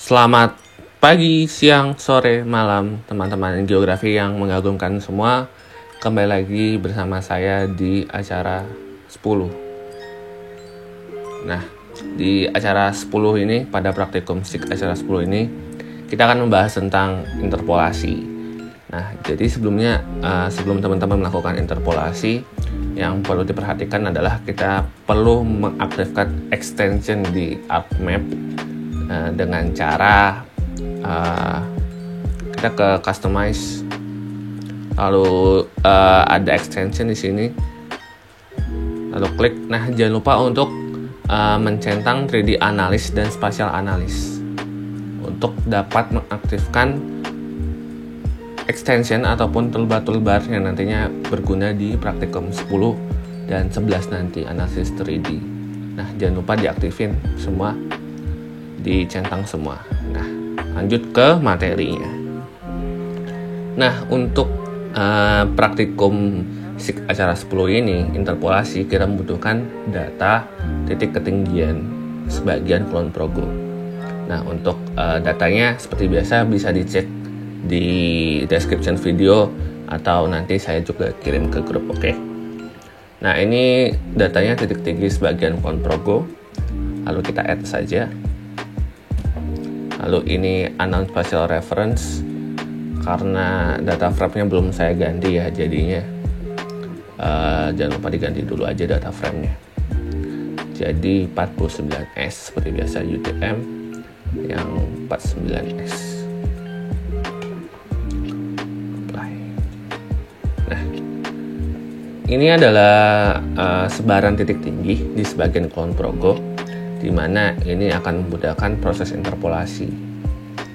Selamat pagi, siang, sore, malam, teman-teman geografi yang mengagumkan semua. Kembali lagi bersama saya di acara 10. Nah, di acara 10 ini, pada praktikum SIK acara 10 ini, kita akan membahas tentang interpolasi. Nah, jadi sebelumnya, sebelum teman-teman melakukan interpolasi, yang perlu diperhatikan adalah kita perlu mengaktifkan extension di ArcMap dengan cara kita ke customize, lalu ada extension di sini, lalu klik. Nah, jangan lupa untuk mencentang 3D analysis dan spatial analysis untuk dapat mengaktifkan extension ataupun toolbar yang nantinya berguna di praktikum 10 dan 11 nanti, analisis 3D. Nah, jangan lupa diaktifin semua, dicentang semua. Nah, lanjut ke materinya. Nah, untuk praktikum SIK acara 10 ini, interpolasi, kita membutuhkan data titik ketinggian sebagian Kulon Progo. Nah, untuk datanya seperti biasa bisa dicek di description video atau nanti saya juga kirim ke grup, oke? Nah, ini datanya titik tinggi sebagian Kulon Progo. Lalu kita add saja. Lalu ini unknown spatial reference, karena data frame-nya belum saya ganti ya, jadinya jangan lupa diganti dulu aja data frame-nya. Jadi 49S seperti biasa, UTM yang 49S. Nah, ini adalah sebaran titik tinggi di sebagian Kulon Progo, di mana ini akan memudahkan proses interpolasi.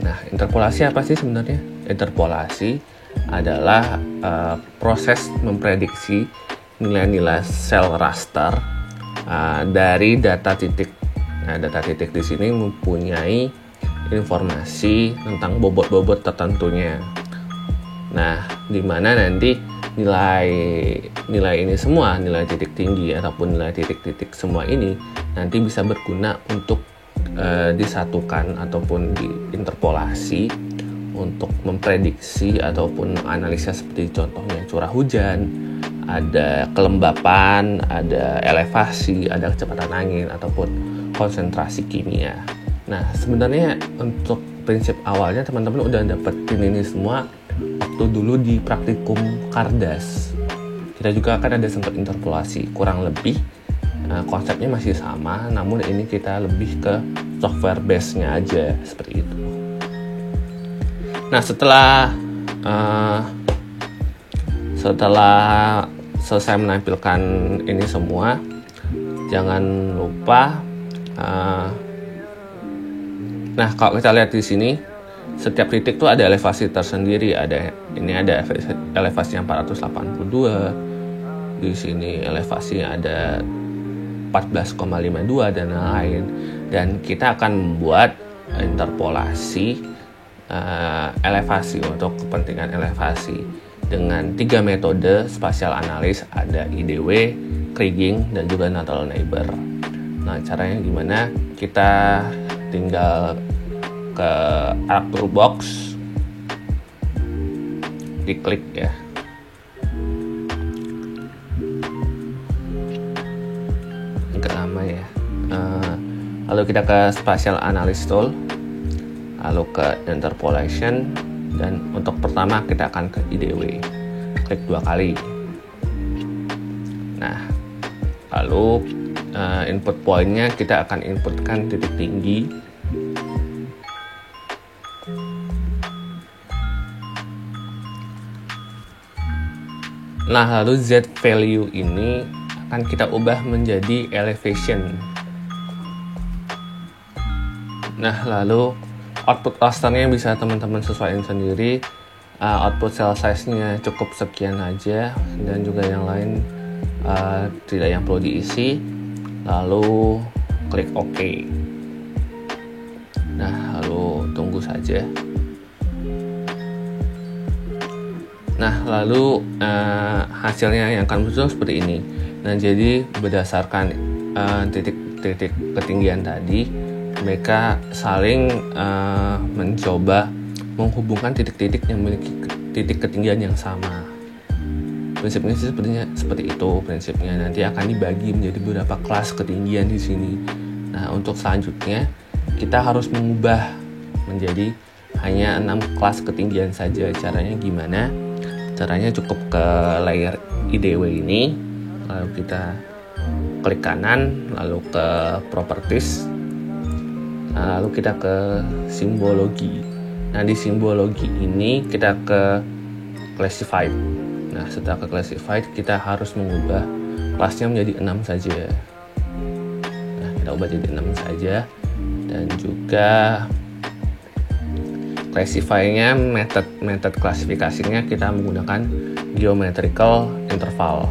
Nah, interpolasi apa sih sebenarnya? Interpolasi adalah proses memprediksi nilai-nilai sel raster dari data titik. Nah, data titik di sini mempunyai informasi tentang bobot-bobot tertentunya. Nah, di mana nanti nilai ini semua, nilai titik tinggi ataupun nilai titik-titik semua ini nanti bisa berguna untuk disatukan ataupun diinterpolasi untuk memprediksi ataupun menganalisa, seperti contohnya curah hujan, ada kelembapan, ada elevasi, ada kecepatan angin ataupun konsentrasi kimia. Nah, sebenarnya untuk prinsip awalnya teman-teman udah dapetin ini semua waktu dulu di praktikum Kardas. Kita juga akan ada sempat interpolasi, kurang lebih konsepnya masih sama, namun ini kita lebih ke software base-nya aja, seperti itu. Nah, setelah selesai menampilkan ini semua, jangan lupa nah, kalau kita lihat di sini, setiap titik tuh ada elevasi tersendiri. Ini ada elevasinya 482, di sini elevasinya ada 14,52 dan lain-lain. Dan kita akan membuat interpolasi elevasi untuk kepentingan elevasi dengan 3 metode spatial analysis, ada IDW, Kriging, dan juga natural neighbor. Nah, caranya gimana? Kita tinggal ke Arc Box, diklik ya. Agak lama ya. Lalu kita ke Spatial Analysis Tool, lalu ke Interpolation, dan untuk pertama kita akan ke IDW. Klik 2 kali. Nah, lalu input point-nya kita akan inputkan titik tinggi. Nah, lalu Z value ini akan kita ubah menjadi elevation. Nah, lalu output rasternya bisa teman-teman sesuaikan sendiri. Output cell size-nya cukup sekian aja, dan juga yang lain tidak yang perlu diisi. Lalu klik OK. Nah, lalu tunggu saja. Nah, lalu hasilnya yang akan muncul seperti ini. Nah, jadi berdasarkan titik-titik ketinggian tadi, mereka saling mencoba menghubungkan titik-titik yang memiliki titik ketinggian yang sama. Prinsipnya sih seperti itu prinsipnya. Nanti akan dibagi menjadi beberapa kelas ketinggian di sini. Nah, untuk selanjutnya kita harus mengubah menjadi hanya 6 kelas ketinggian saja. Caranya gimana? Caranya cukup ke layer IDW ini, lalu kita klik kanan, lalu ke properties, lalu kita ke simbologi. Nah, di simbologi ini kita ke classified. Nah, setelah ke classified kita harus mengubah kelasnya menjadi 6 saja. Nah, kita ubah jadi 6 saja. Dan juga classify-nya, metode klasifikasinya kita menggunakan geometrical interval.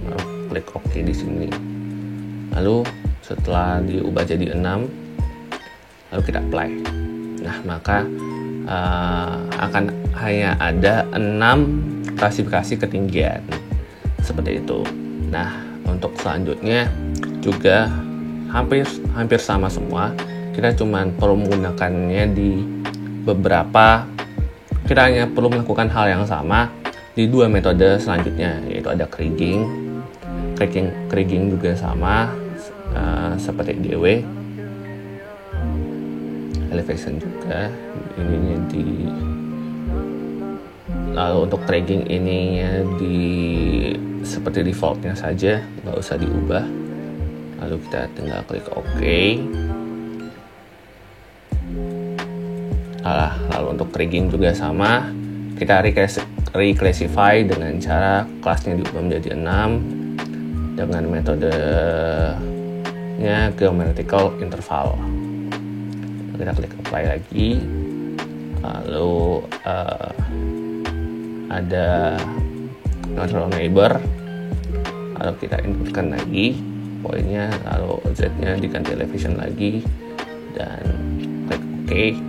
Lalu klik OK di sini. Lalu setelah diubah jadi 6, lalu kita apply. Nah, maka akan hanya ada 6 klasifikasi ketinggian seperti itu. Nah, untuk selanjutnya juga hampir sama semua. Kita cuma perlu menggunakannya di beberapa, kita hanya perlu melakukan hal yang sama di 2 metode selanjutnya, yaitu ada kriging juga sama seperti DW, elevation juga ininya di, lalu untuk tracking ininya di seperti defaultnya saja, nggak usah diubah. Lalu kita tinggal klik OK. Lalu untuk rigging juga sama, kita reclassify dengan cara kelasnya diubah menjadi 6 dengan metodenya geometrical interval. Kita klik apply lagi, lalu ada natural neighbor, lalu kita inputkan lagi poinnya, lalu z-nya diganti elevation lagi dan klik OK.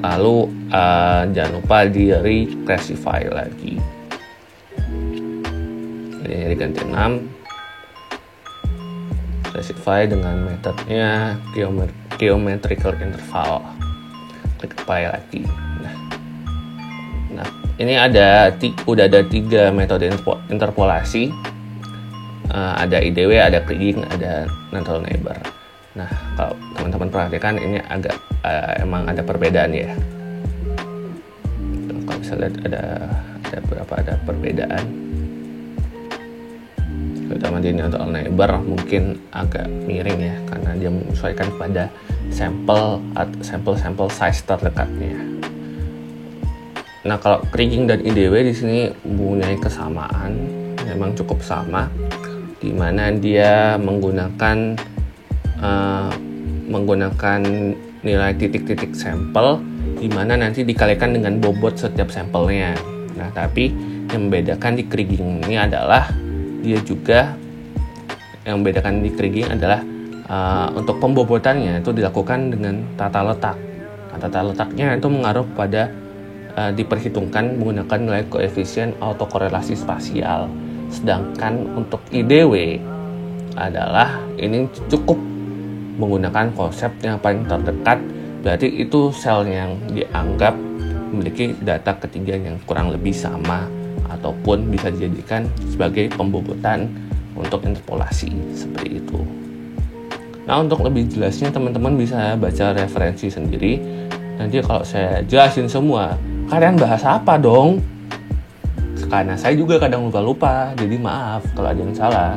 Lalu jangan lupa di reclassify lagi. Ini diganti 6. Classify dengan metodenya geometrical interval. Klik apply lagi. Nah, ini udah ada 3 metode interpolasi. Ada IDW, ada kriging, ada natural neighbor. Nah, kalau teman-teman perhatikan ini agak emang ada perbedaan ya. Kalau bisa lihat ada perbedaan. Terutama di natural neighbor mungkin agak miring ya, karena dia menyesuaikan pada sampel size terdekatnya. Nah, kalau kriging dan IDW di sini mempunyai kesamaan, memang cukup sama, di mana dia menggunakan nilai titik-titik sampel, di mana nanti dikalikan dengan bobot setiap sampelnya. Nah, tapi yang membedakan di kriging ini adalah untuk pembobotannya itu dilakukan dengan tata letak. Nah, tata letaknya itu mengaruh pada diperhitungkan menggunakan nilai koefisien autokorelasi spasial. Sedangkan untuk IDW adalah ini cukup menggunakan konsep yang paling terdekat, berarti itu sel yang dianggap memiliki data ketinggian yang kurang lebih sama ataupun bisa dijadikan sebagai pembobotan untuk interpolasi seperti itu. Nah, untuk lebih jelasnya teman-teman bisa baca referensi sendiri. Nanti kalau saya jelasin semua, kalian bahas apa dong? Karena saya juga kadang lupa-lupa, jadi maaf kalau ada yang salah.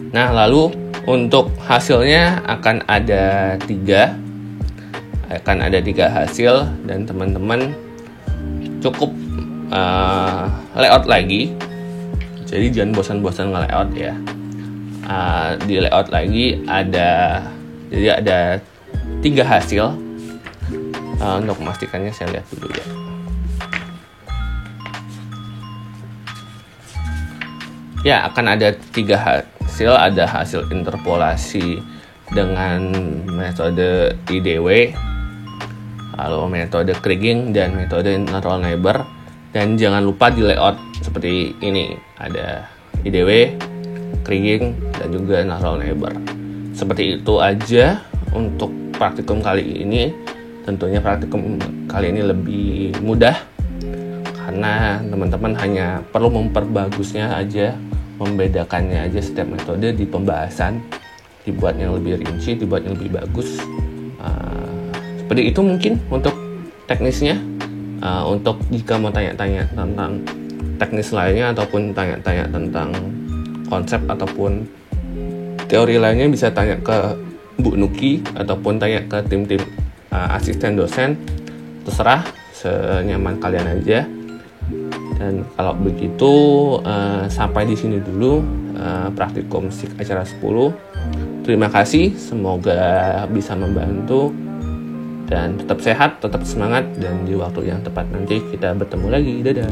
Nah, lalu untuk hasilnya akan ada 3 hasil, dan teman-teman cukup layout lagi. Jadi jangan bosan-bosan nge-layout ya. Di layout lagi ada 3 hasil. Untuk memastikannya saya lihat dulu ya. Ya, akan ada 3 hasil. Ada hasil interpolasi dengan metode IDW, lalu metode kriging, dan metode natural neighbor. Dan jangan lupa di layout seperti ini. Ada IDW, Kriying, dan juga Narrow Neighbor. Seperti itu aja untuk praktikum kali ini. Tentunya praktikum kali ini lebih mudah karena teman-teman hanya perlu memperbagusnya aja, membedakannya aja setiap metode di pembahasan, dibuatnya lebih rinci, dibuatnya lebih bagus. Seperti itu mungkin untuk teknisnya. Untuk jika mau tanya-tanya tentang teknis lainnya ataupun tanya-tanya tentang konsep ataupun teori lainnya, bisa tanya ke Bu Nuki ataupun tanya ke tim-tim asisten dosen, terserah, senyaman kalian aja. Dan kalau begitu sampai di sini dulu praktikum SIK acara 10. Terima kasih, semoga bisa membantu dan tetap sehat, tetap semangat, dan di waktu yang tepat nanti kita bertemu lagi. Dadah.